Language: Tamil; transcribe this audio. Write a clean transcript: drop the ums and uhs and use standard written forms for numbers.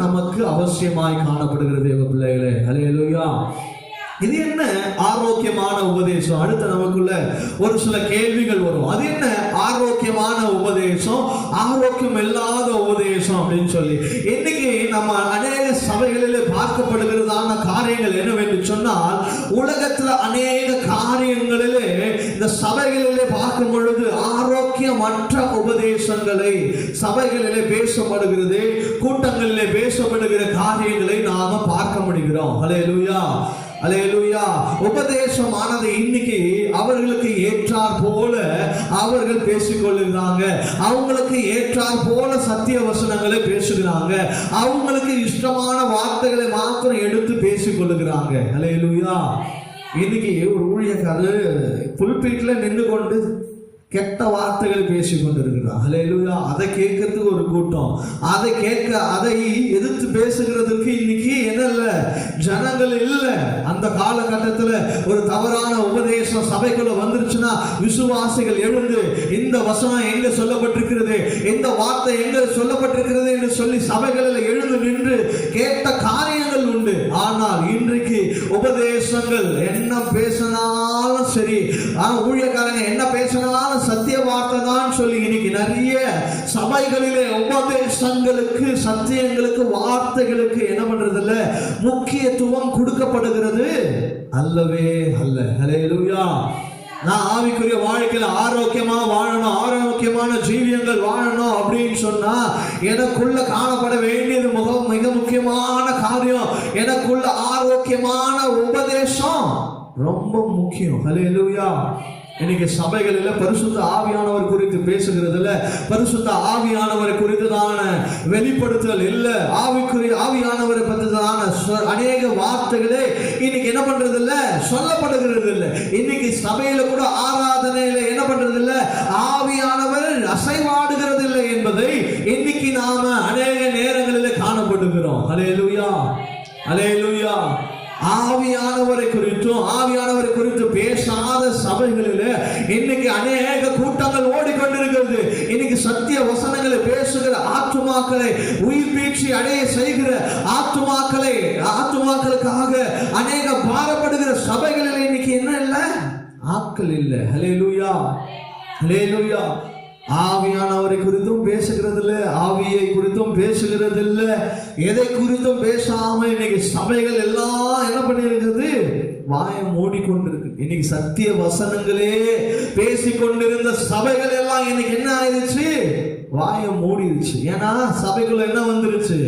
நமக்கு அவசியமாய் காணப்படுகிறது தேவ பிள்ளைகளே. ஹல்லேலூயா. இது என்ன ஆரோக்கியமான உபதேசம்? அடுத்து நமக்குள்ள ஒரு சில கேள்விகள் வரும். அது என்ன ஆரோக்கியமான உபதேசம், ஆரோக்கியம் இல்லாத உபதேசம் அப்படின்னு சொல்லி இன்னைக்கு நம்ம அநேக சபைகளிலே பார்க்கப்படுகிறதான காரியங்கள் என்னவென்று சொன்னால், உலகத்துல அநேக காரியங்களிலே இந்த சபைகளிலே பார்க்கும் பொழுது ஆரோக்கியமற்ற உபதேசங்களை சபைகளிலே பேசப்படுகிறது, கூட்டங்களிலே பேசப்படுகிற காரியங்களை நாம பார்க்க முடிகிறோம். ஹல்லேலூயா, அல்லேலூயா. உபதேசமானது இன்னைக்கு அவர்களுக்கு ஏற்றார் போல அவர்கள் பேசிக்கொள்ளுகிறாங்க, அவங்களுக்கு ஏற்றார் போல சத்திய வசனங்களை பேசுகிறாங்க, அவங்களுக்கு இஷ்டமான வார்த்தைகளை மாத்திரம் எடுத்து பேசிக்கொள்ளுகிறாங்க. அல்லேலூயா. இன்னைக்கு ஒரு ஊழியக்காரர் புல்பீட்ல நின்று கொண்டு கெட்ட வார்த்தைகள் பேசிக் கொண்டிருக்கிறார். ஹல்லேலூயா. அதை கேட்கறதுக்கு ஒரு கூட்டம், அதை எதிர்த்து பேசுகிறதுக்கு இன்னைக்கு என்ன ஜனங்கள் இல்லை. அந்த காலகட்டத்தில் ஒரு தவறான உபதேசம் சபைக்குள்ள வந்துருச்சுன்னா விசுவாசிகள் எழுந்து இந்த வசனம் எங்க சொல்லப்பட்டிருக்கிறது, இந்த வார்த்தை எங்க சொல்லப்பட்டிருக்கிறது என்று சொல்லி சபைகளில் எழுந்து நின்று கேட்ட காரியங்கள் உண்டு. ஆனால் இன்றைக்கு உபதேசங்கள் என்ன பேசினாலும் சரி, ஊழியக்காரங்க என்ன பேசினாலும் சத்திய வார்த்தை தான் சொல்லி இன்னைக்கு நிறைய சபைகளிலே உபதேசங்களுக்கு, சத்தியங்களுக்கு, வார்த்தைகளுக்கு என்ன பண்றது இல்ல, முக்கியத்துவம் கொடுக்கப்படுகிறது அல்லவே அல்ல. ஹல்லேலூயா. நான் ஆவிக்குரிய வாழ்க்கையில ஆரோக்கியமா வாழணும், ஆரோக்கியமான ஜீவியங்கள் வாழணும் அப்படின்னு சொன்னா எனக்குள்ள காணப்பட வேண்டியது மிக முக்கியமான காரியம், எனக்குள்ள ஆரோக்கியமான உபதேசம் ரொம்ப முக்கியம். ஹல்லேலூயா. இன்னைக்கு சபைகளில் பரிசுத்த ஆவியானவர் குறித்து பேசுகிறதுல பரிசுத்த ஆவியானவரை குறித்துதான வெளிப்படுத்துதல் இல்ல, ஆவியானவரை பற்றிதான அநேக வார்த்தைகளே இன்னைக்கு என்ன பண்றது இல்ல, சொல்லப்படுகிறது இல்ல. இன்னைக்கு சபையில கூட ஆராதனையில என்ன பண்றது இல்ல, ஆவியானவர் அசைவாடுகிறது இல்லை என்பதை இன்னைக்கு நாம அநேக நேரங்களில் காணப்படுகிறோம். ஹல்லேலூயா, ஹல்லேலூயா. ஆவியானவரை குறித்து பேசாத சபைகளில் இன்னைக்கு அநேக கூட்டங்கள் ஓடிக்கொண்டிருக்கிறது. இன்னைக்கு சத்திய வசனங்களை பேசுகிற ஆத்துமாக்களை உயிர் பீட்சி அடைய செய்கிற ஆத்துமாக்களுக்காக அநேக பாரப்படுகிற சபைகளில் இன்னைக்கு என்ன இல்லை, ஆட்கள் இல்லை. ஹல்லேலூயா, ஹல்லேலூயா. ஆவியானவரை குறித்தும் பேசுகிறது இல்லை, ஆவியை குறித்தும் பேசுகிறது இல்லை, எதை குறித்தும் பேசாம இன்னைக்கு சபைகள் எல்லாம் என்ன பண்ணிருக்கிறது, வாயை மூடிக்கொண்டிருக்கு. இன்னைக்கு சத்திய வசனங்களே பேசிக்கொண்டிருந்த சபைகள் எல்லாம் இன்னைக்கு என்ன ஆயிடுச்சு, வாயை மூடிடுச்சு. ஏன்னா சபைக்குள்ள என்ன வந்துருச்சு,